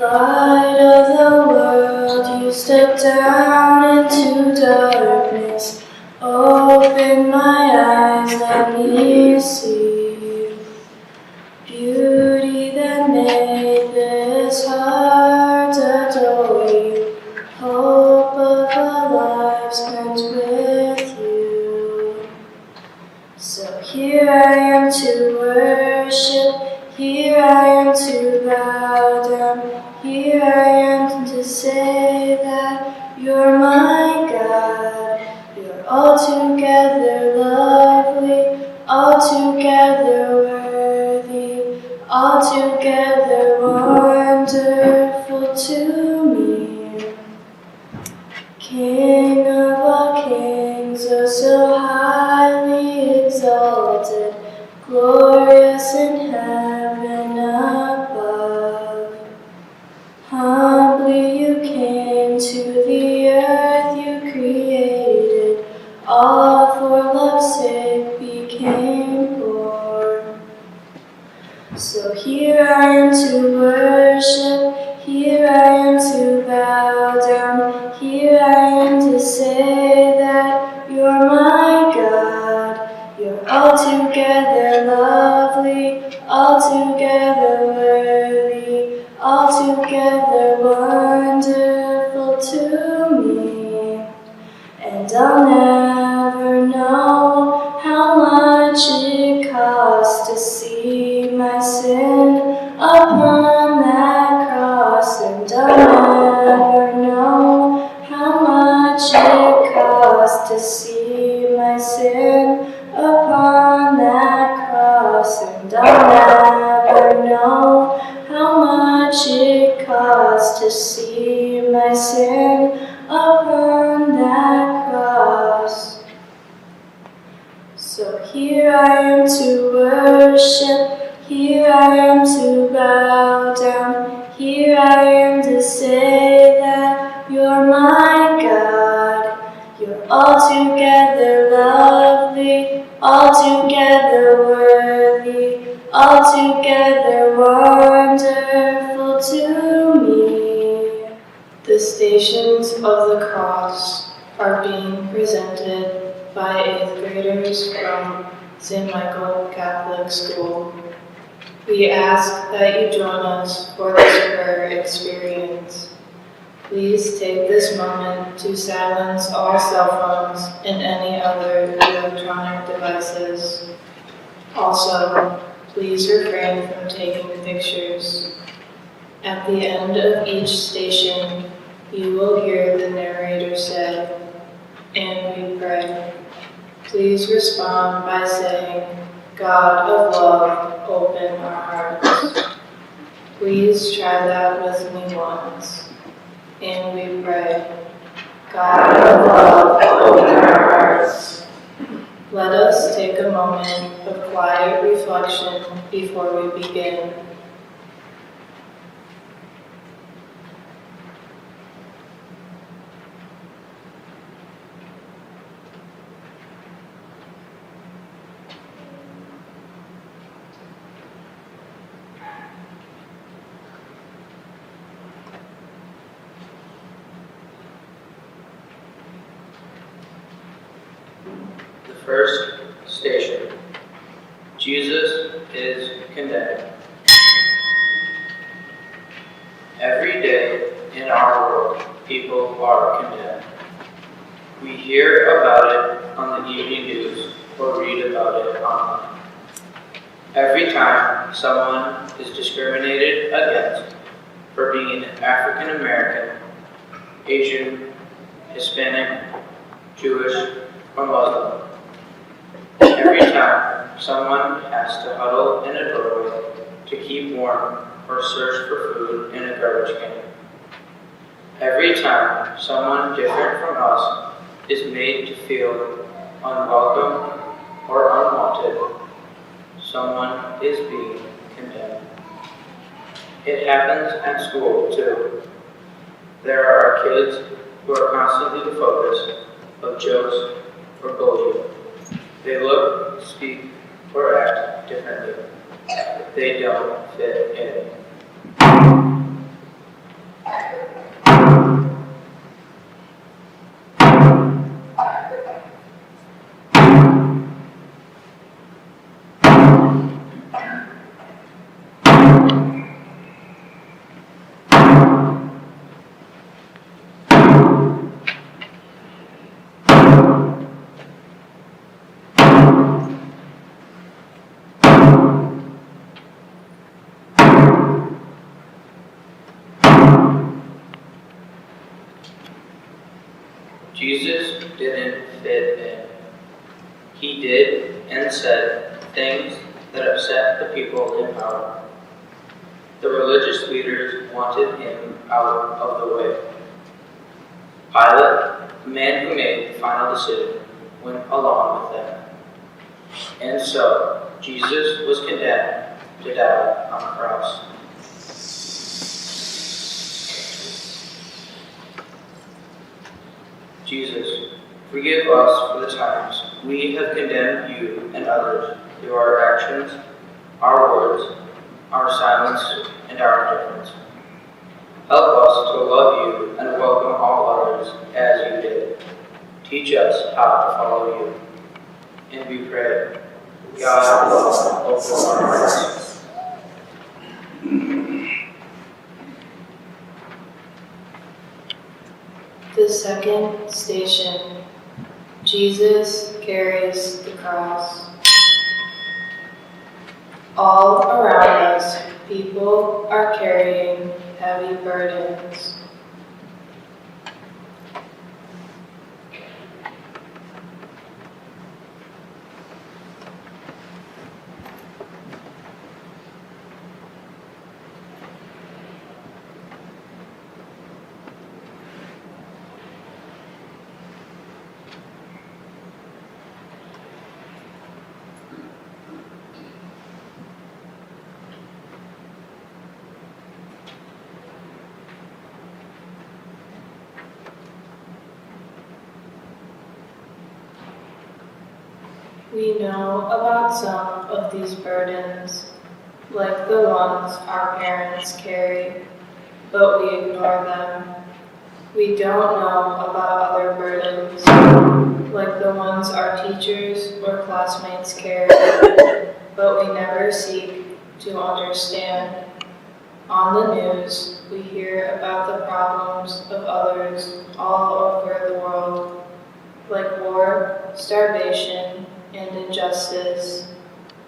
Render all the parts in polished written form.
Light of the world, you step down into darkness. Open my eyes, let me see beauty that made this heart adore you. Hope of a life spent with you. So here I am to worship, here I am to bow down. Here I am to say that you're my God. You're altogether lovely, altogether worthy, altogether wonderful to me. King of all kings, oh so highly exalted, glorious in heaven above. Humbly you came to the earth you created, all for love's sake became poor. So here I am to worship, here I am to bow down, here I am to say that you're my God. You're altogether lovely, altogether worthy, altogether wonderful to me. And I'll never know how much it costs to see my sin upon that cross. And I'll never know how much it costs to see my sin upon that cross. And I'll never know how much it costs to see my sin upon that cross. So here I am to worship, here I am to bow down, here I am to say that you're my God. You're altogether lovely, altogether worthy, altogether wonderful to me. The Stations of the Cross are being presented by 8th graders from St. Michael Catholic School. We ask that you join us for this prayer experience. Please take this moment to silence all cell phones and any other electronic devices. Also, please refrain from taking pictures. At the end of each station, you will hear the narrator say, "And we pray." Please respond by saying, "God of love, open our hearts." Please try that with me once. And we pray, "God of love, open our hearts." Let us take a moment of quiet reflection before we begin. The first station. Jesus is condemned. Every day in our world, people are condemned. We hear about it on the evening news or read about it online. Every time someone is discriminated against for being African American, Asian, Hispanic, Jewish, or Muslim. Every time someone has to huddle in a doorway to keep warm or search for food in a garbage can. Every time someone different from us is made to feel unwelcome or unwanted, someone is being condemned. It happens at school too. There are kids who are constantly the focus of jokes or bullying. They look, speak, or act differently. They don't fit in. He did and said things that upset the people in power. The religious leaders wanted him out of the way. Pilate, the man who made the final decision, went along with them. And so, Jesus was condemned to die on the cross. Jesus, forgive us for the times we have condemned you and others through our actions, our words, our silence, and our indifference. Help us to love you and welcome all others as you did. Teach us how to follow you. And we pray, God, open our hearts. The second station. Jesus carries the cross. All around us, people are carrying heavy burdens. We know about some of these burdens, like the ones our parents carry, but we ignore them. We don't know about other burdens, like the ones our teachers or classmates carry, but we never seek to understand. On the news, we hear about the problems of others all over the world, like war, starvation, and injustice,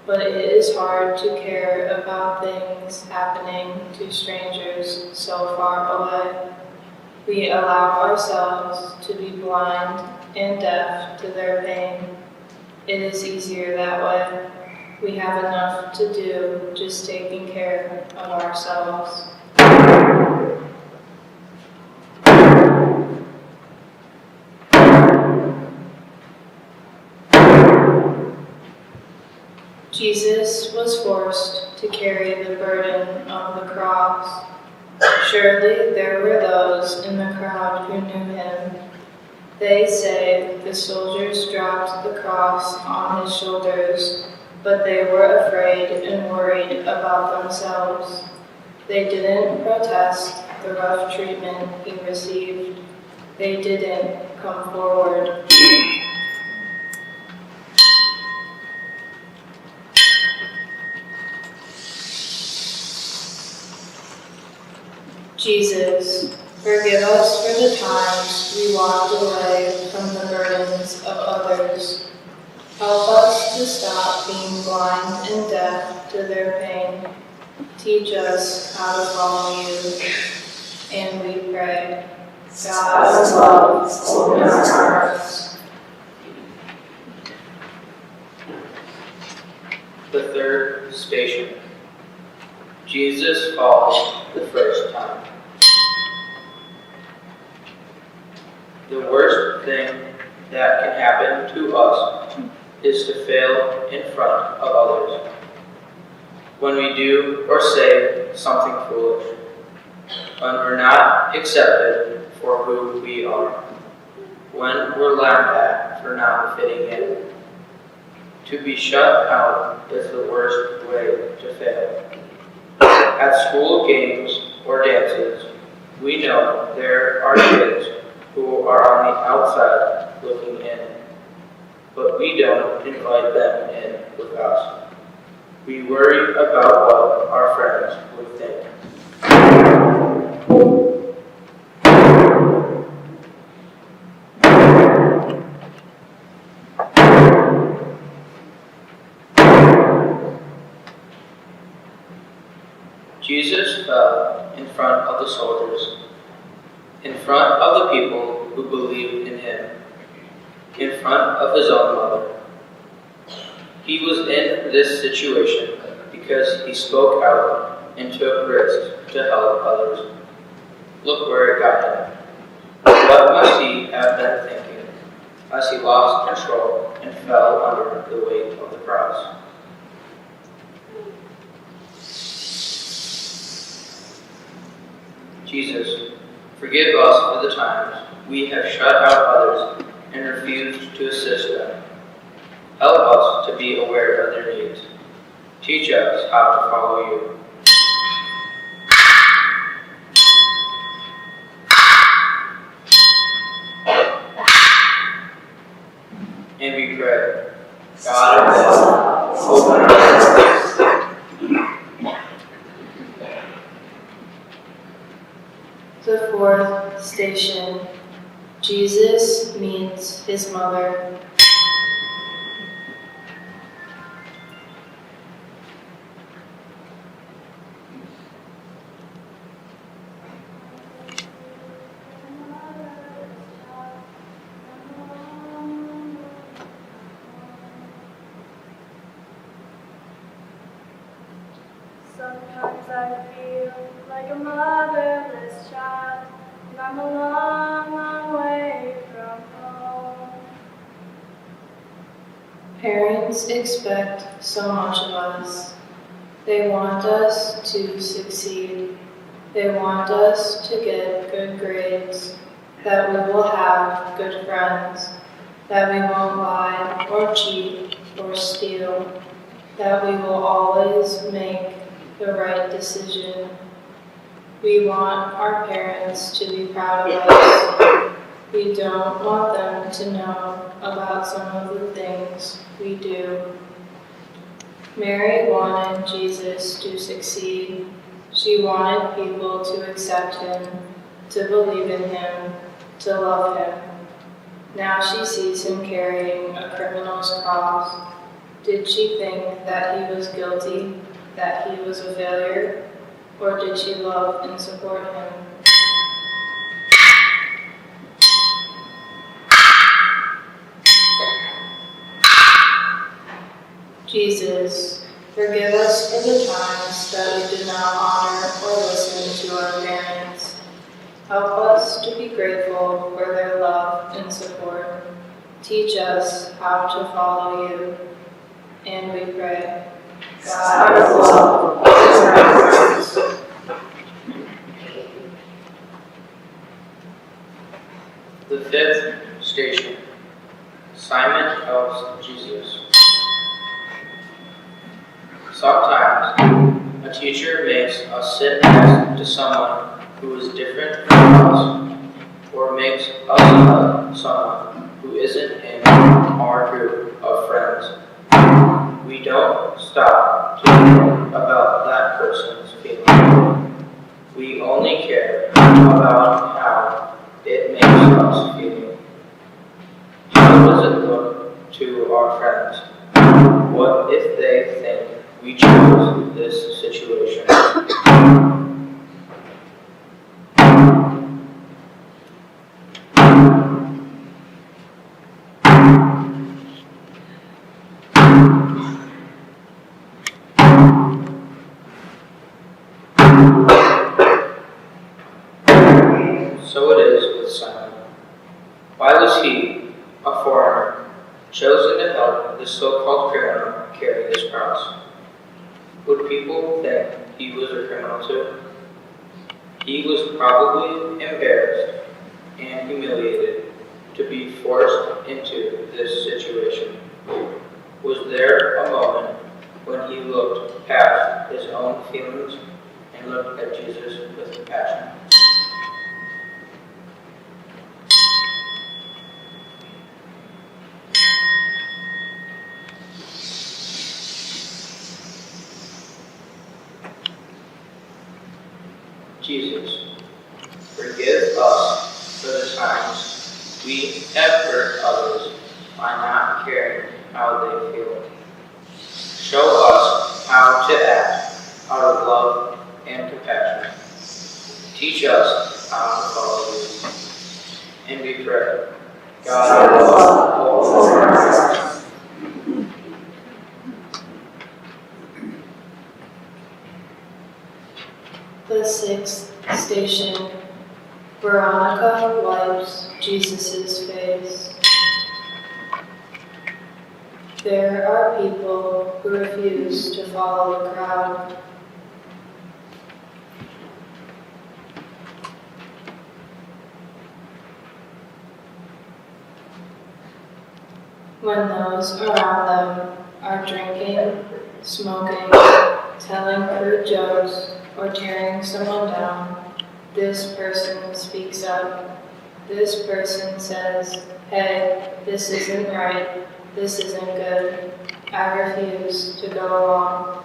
but it is hard to care about things happening to strangers so far away. We allow ourselves to be blind and deaf to their pain. It is easier that way. We have enough to do just taking care of ourselves. Jesus was forced to carry the burden of the cross. Surely there were those in the crowd who knew him. They say the soldiers dropped the cross on his shoulders, but they were afraid and worried about themselves. They didn't protest the rough treatment he received. They didn't come forward. Jesus, forgive us for the times we walked away from the burdens of others. Help us to stop being blind and deaf to their pain. Teach us how to follow you. And we pray, God of love, open our hearts. The third station. Jesus falls the first time. The worst thing that can happen to us is to fail in front of others. When we do or say something foolish, when we're not accepted for who we are, when we're laughed at for not fitting in. To be shut out is the worst way to fail. At school games or dances, we know there are kids who are on the outside looking in, but we don't invite them in with us. We worry about what our friends would think. Jesus fell in front of the soldiers, in front of the people who believed in him, in front of his own mother. He was in this situation because he spoke out and took risks to help others. Look where it got him. What must he have been thinking as he lost control and fell under the weight of the cross? Jesus, forgive us for the times we have shut out others and refused to assist them. Help us to be aware of their needs. Teach us how to follow you. And we pray, God of love, open our hearts. The fourth station, Jesus meets his mother. Sometimes I feel like a motherless child, and I'm a long, long way from home. Parents expect so much of us. They want us to succeed. They want us to get good grades, that we will have good friends, that we won't lie or cheat or steal, that we will always make the right decision. We want our parents to be proud of us. We don't want them to know about some of the things we do. Mary wanted Jesus to succeed. She wanted people to accept him, to believe in him, to love him. Now she sees him carrying a criminal's cross. Did she think that he was guilty, that he was a failure, or did she love and support him? Jesus, forgive us for the times that we did not honor or listen to our parents. Help us to be grateful for their love and support. Teach us how to follow you. And we pray, God of love, open our hearts. The fifth station, Simon helps Jesus. Sometimes a teacher makes us sit next to someone who is different from us, or makes us love someone who isn't in our group of friends. We don't stop to think about that person's feelings. We only care about how it makes us feel. How does it look to our friends? What if they think we chose this situation? So it is with Simon. Why was he, a foreigner, chosen to help this so-called criminal carry his cross? Would people think he was a criminal too? He was probably embarrassed and humiliated to be forced into this situation. Was there a moment when he looked past his own feelings and looked at Jesus with compassion? Jesus, forgive us for the times we have hurt others by not caring how they feel. Show us how to act out of love and compassion. Teach us how to follow you. And we pray, God of love, open our hearts. The sixth station. Veronica wipes Jesus' face. There are people who refuse to follow the crowd. When those around them are drinking, smoking, telling crude jokes, or tearing someone down, this person speaks up. This person says, "Hey, this isn't right. This isn't good. I refuse to go along."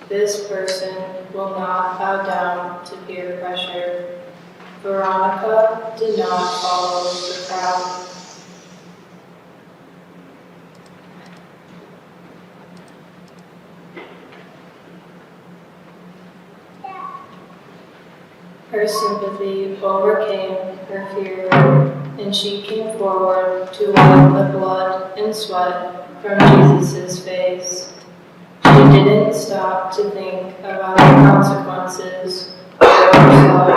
This person will not bow down to peer pressure. Veronica did not follow the crowd. Her sympathy overcame her fear, and she came forward to wipe the blood and sweat from Jesus' face. She didn't stop to think about the consequences for herself.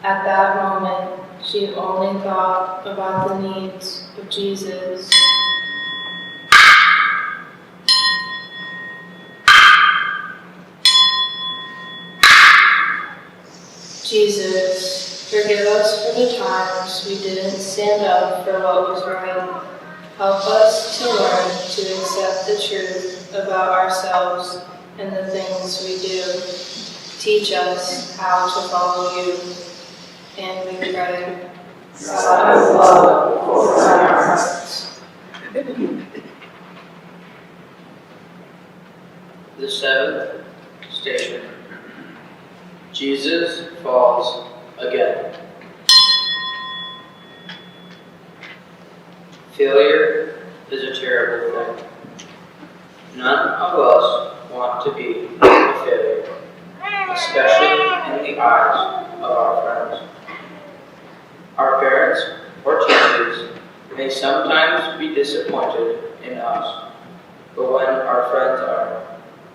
At that moment, she only thought about the needs of Jesus. Jesus, forgive us for the times we didn't stand up for what was right. Help us to learn to accept the truth about ourselves and the things we do. Teach us how to follow you. And we pray, God of love, open our hearts. The seventh station. Jesus falls again. Failure is a terrible thing. None of us want to be a failure, especially in the eyes of our friends. Our parents or teachers may sometimes be disappointed in us, but when our friends are,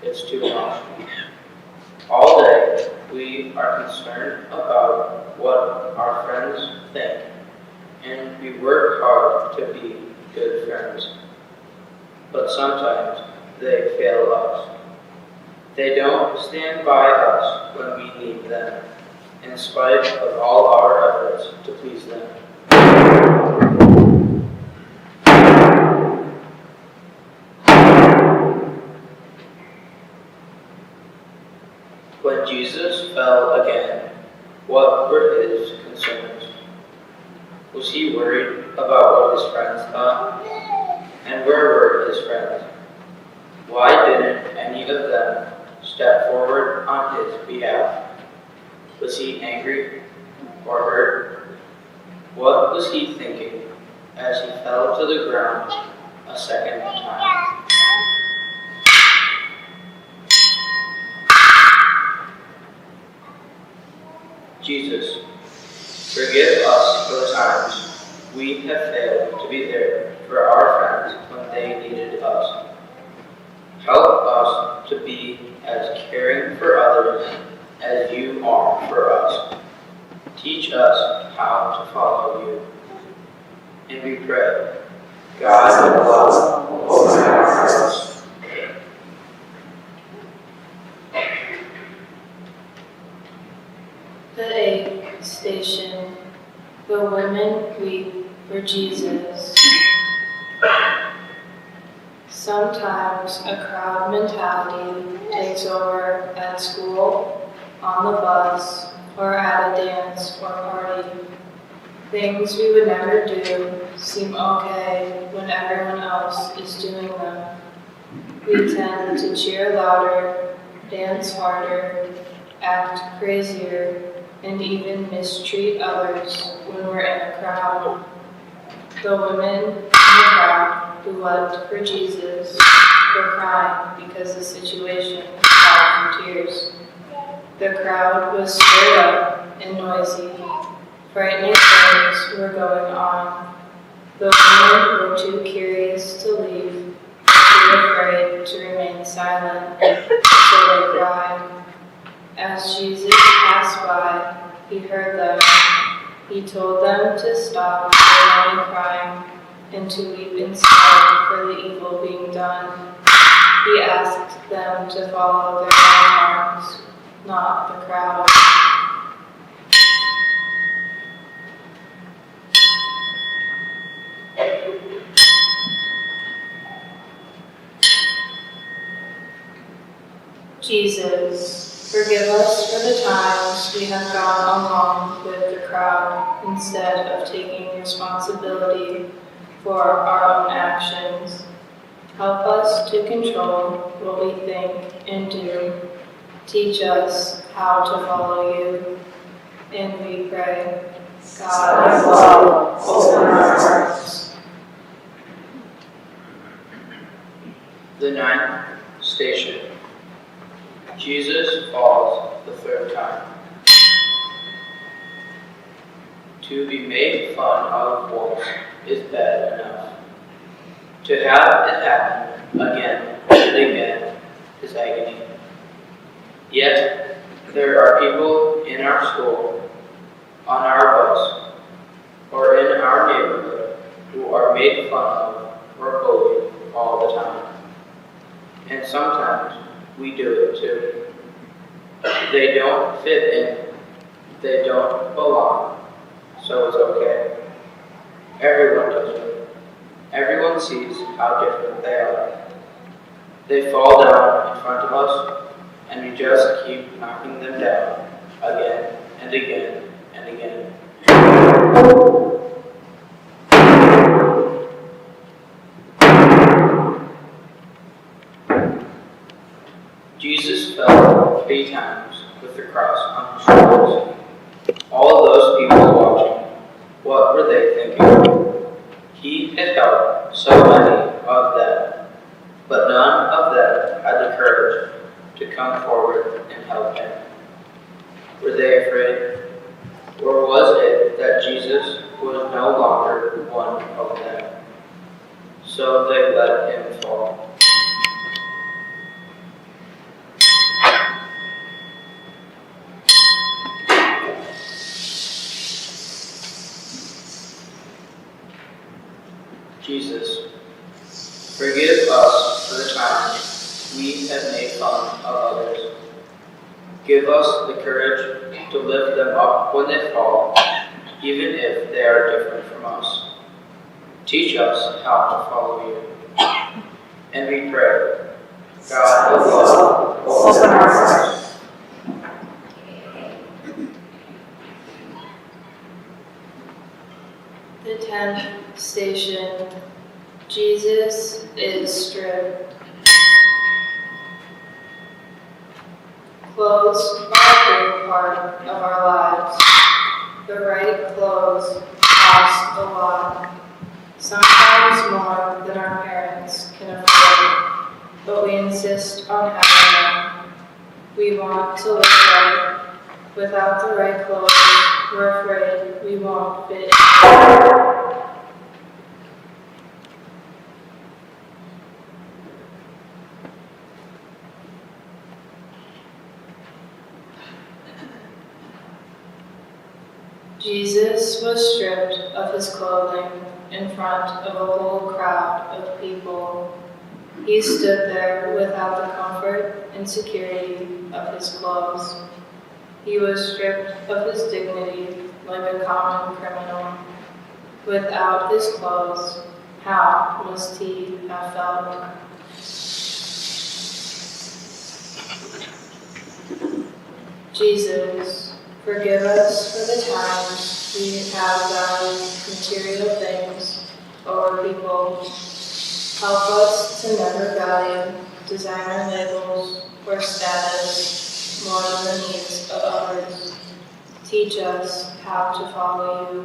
it's too much. All day, we are concerned about what our friends think, and we work hard to be good friends. But sometimes they fail us. They don't stand by us when we need them, in spite of all our efforts to please them. When Jesus fell again, what were his concerns? Was he worried about what his friends thought? And where were his friends? Why didn't any of them step forward on his behalf? Was he angry or hurt? What was he thinking as he fell to the ground a second time? Jesus, forgive us for the times we have failed to be there for our friends when they needed us. Help us to be as caring for others as you are for us. Teach us how to follow you. And we pray, God of love, open our hearts. The eighth station. The women weep for Jesus. Sometimes a crowd mentality takes over at school, on the bus, or at a dance or party. Things we would never do seem okay when everyone else is doing them. We tend to cheer louder, dance harder, act crazier, and even mistreat others when we're in a crowd. The women in the crowd who wept for Jesus were crying because the situation called for tears. The crowd was stirred up and noisy. Frightening things were going on. The women were too curious to leave, too afraid to remain silent, so they cried. As Jesus passed by, he heard them. He told them to stop their loud crying and to weep instead for the evil being done. He asked them to follow their own hearts, not the crowd. Jesus, forgive us for the times we have gone along with the crowd instead of taking responsibility for our own actions. Help us to control what we think and do. Teach us how to follow you. And we pray, God of love, open our hearts. The ninth station. Jesus falls the third time. To be made fun of once is bad enough. To have it happen again and again is agony. Yet, there are people in our school, on our bus, or in our neighborhood who are made fun of or bullied all the time. And sometimes we do it too. They don't fit in. They don't belong. So it's okay. Everyone does it. Everyone sees how different they are. They fall down in front of us, and we just keep knocking them down again and again and again. Jesus fell 3 times with the cross on his shoulders. All those people watching, what were they thinking? He had helped so many of them, but none of them had the courage to come forward and help him. Were they afraid? Or was it that Jesus was no longer one of them? So they let him fall. Jesus, forgive us for the times we have made fun of others. Give us the courage to lift them up when they fall, even if they are different from us. Teach us how to follow you. And we pray, God of love, open our hearts. The 10th station. Jesus is stripped. Clothes are a big part of our lives. The right clothes cost a lot, sometimes more than our parents can afford, but we insist on having them. We want to look right. Without the right clothes, we're afraid we won't fit in. Jesus was stripped of his clothing in front of a whole crowd of people. He stood there without the comfort and security of his clothes. He was stripped of his dignity like a common criminal. Without his clothes, how must he have felt? Jesus, forgive us for the times we have valued material things over people. Help us to never value designer labels or status more than the needs of others. Teach us how to follow you.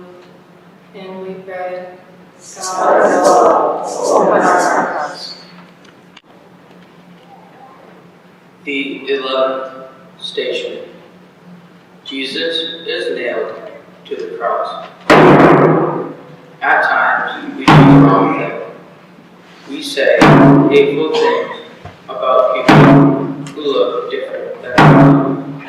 And we pray, God of love, open our hearts. The 11th station. Jesus is nailed to the cross. At times, we do the wrong thing. We say hateful things about people who look different than us,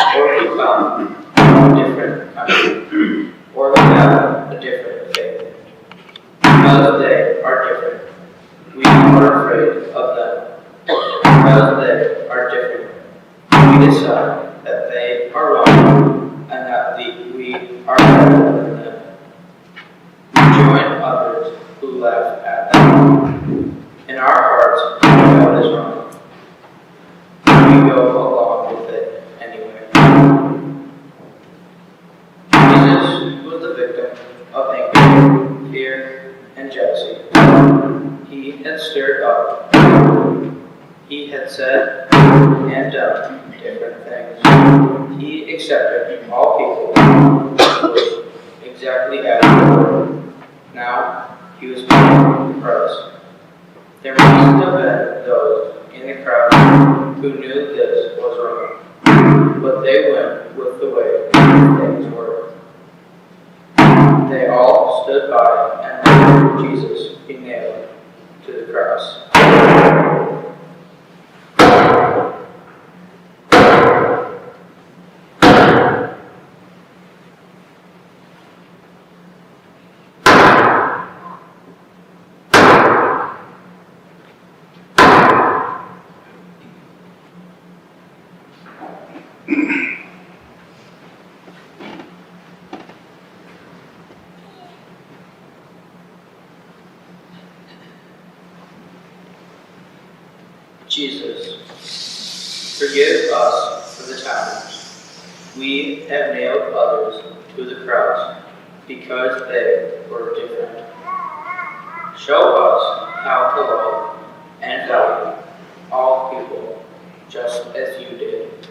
go along with it anyway. Jesus was the victim of anger, fear, and jealousy. He had stirred up. He had said and done different things. He accepted all people exactly as they were. Now he was paying the price. There must have been those in the crowd who knew this was wrong, but they went with the way things were. They all stood by and let Jesus be nailed to the cross. Jesus, forgive us for the times we have nailed others to the cross because they were different. Show us how to love and value all people just as you did.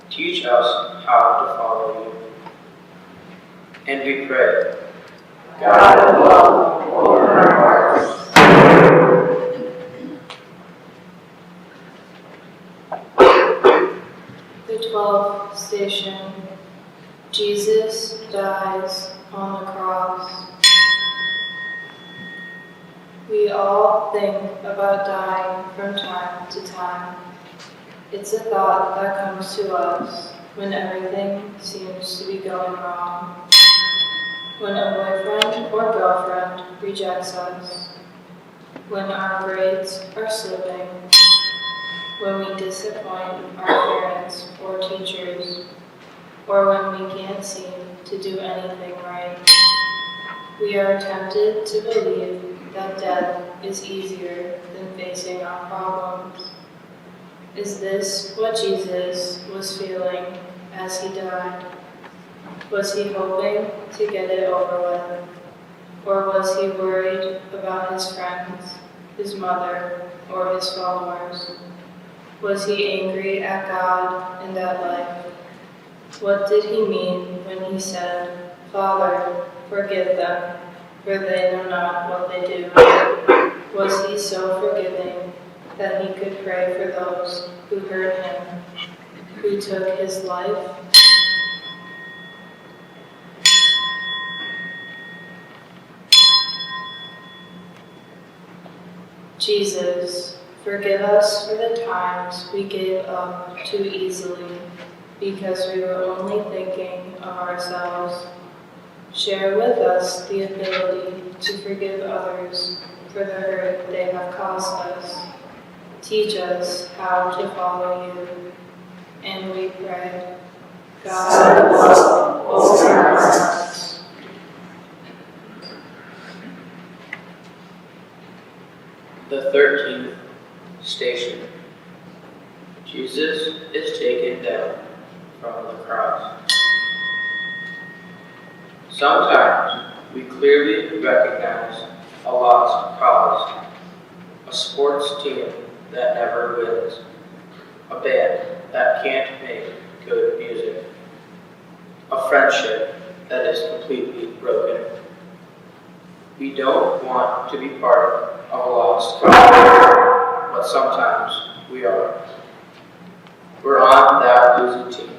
Teach us how to follow you. And we pray, God of love, open our hearts. The 12th station. Jesus dies on the cross. We all think about dying from time to time. It's a thought that comes to us when everything seems to be going wrong. When a boyfriend or girlfriend rejects us. When our grades are slipping. When we disappoint our parents or teachers. Or when we can't seem to do anything right. We are tempted to believe that death is easier than facing our problems. Is this what Jesus was feeling as he died? Was he hoping to get it over with? Or was he worried about his friends, his mother, or his followers? Was he angry at God and at life? What did he mean when he said, "Father, forgive them, for they know not what they do"? Was he so forgiving that he could pray for those who hurt him, who took his life? Jesus, forgive us for the times we gave up too easily because we were only thinking of ourselves. Share with us the ability to forgive others for the hurt they have caused us. Teach us how to follow you. And we pray, God of love, open our hearts. The 13th station. Jesus is taken down from the cross. Sometimes we clearly recognize a lost cause, a sports team that never wins, a band that can't make good music, a friendship that is completely broken. We don't want to be part of a lost cause, but sometimes we are. We're on that losing team,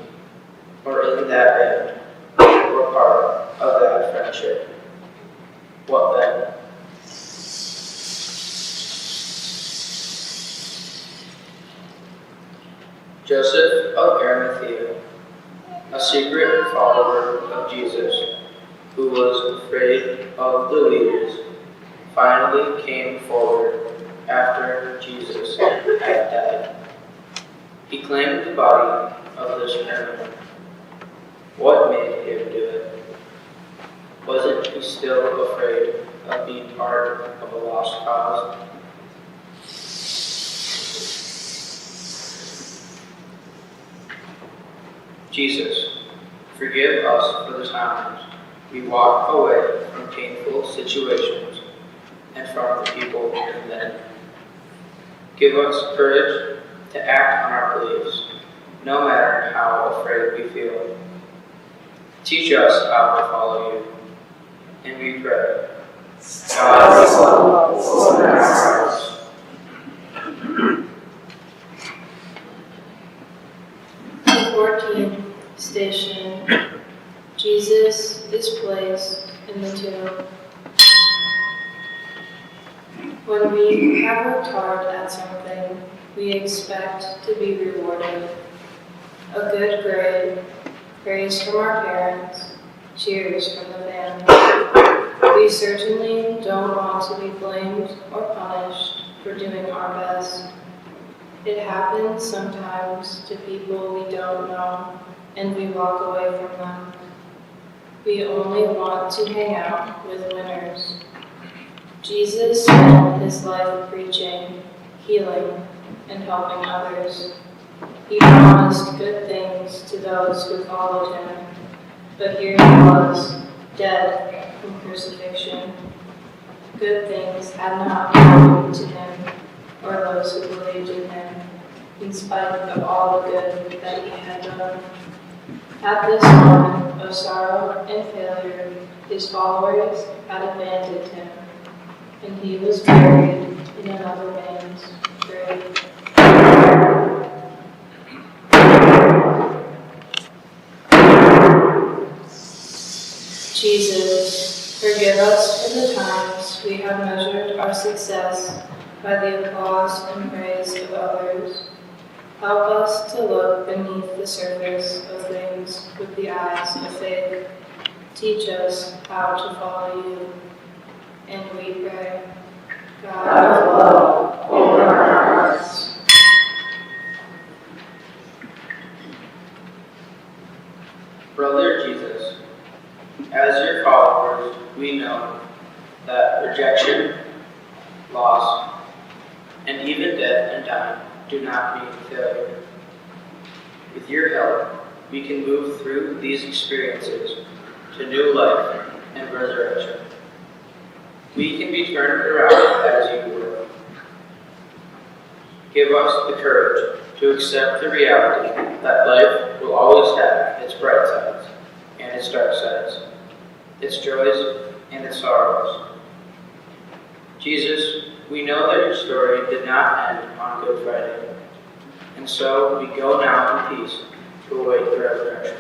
or in that band. We're part of that friendship. What then? Joseph of Arimathea, a secret follower of Jesus, who was afraid of the leaders, finally came forward after Jesus had died. He claimed the body of this criminal. What made him do it? Wasn't he still afraid of being part of a lost cause? Jesus, forgive us for the times we walk away from painful situations and from the people in them. Give us courage to act on our beliefs, no matter how afraid we feel. Teach us how to follow you. And we pray, God's love will in our hearts. The 14th station, Jesus is placed in the tomb. When we have worked hard at something, we expect to be rewarded. A good grade, praise from our parents, cheers from the family. We certainly don't want to be blamed or punished for doing our best. It happens sometimes to people we don't know, and we walk away from them. We only want to hang out with winners. Jesus spent his life preaching, healing, and helping others. He promised good things to those who followed him, but here he was, dead from crucifixion. Good things had not happened to him or those who believed in him, in spite of all the good that he had done. At this moment of sorrow and failure, his followers had abandoned him, and he was buried in another man's grave. Jesus, forgive us for the times we have measured our success by the applause and praise of others. Help us to look beneath the surface of things with the eyes of faith. Teach us how to follow you. And we pray, God of love, open our hearts. Brother Jesus, as your followers, we know that rejection, loss, and even death and dying do not mean failure. With your help, we can move through these experiences to new life and resurrection. We can be turned around as you were. Give us the courage to accept the reality that life will always have its bright sides and its dark sides, its joys and its sorrows. Jesus, we know that your story did not end on Good Friday, and so we go now in peace to await the resurrection.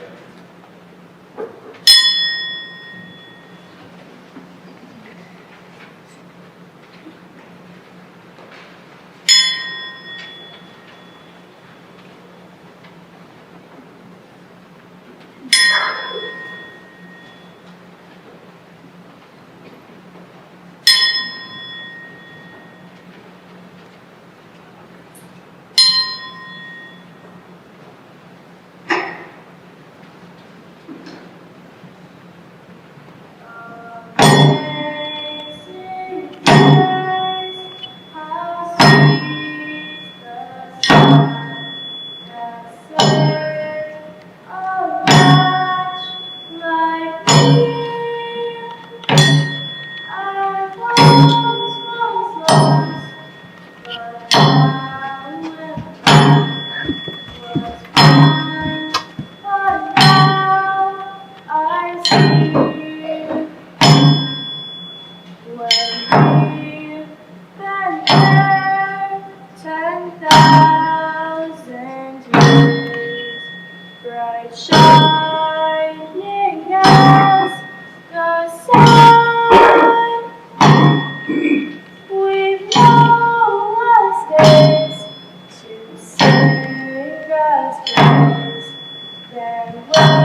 Then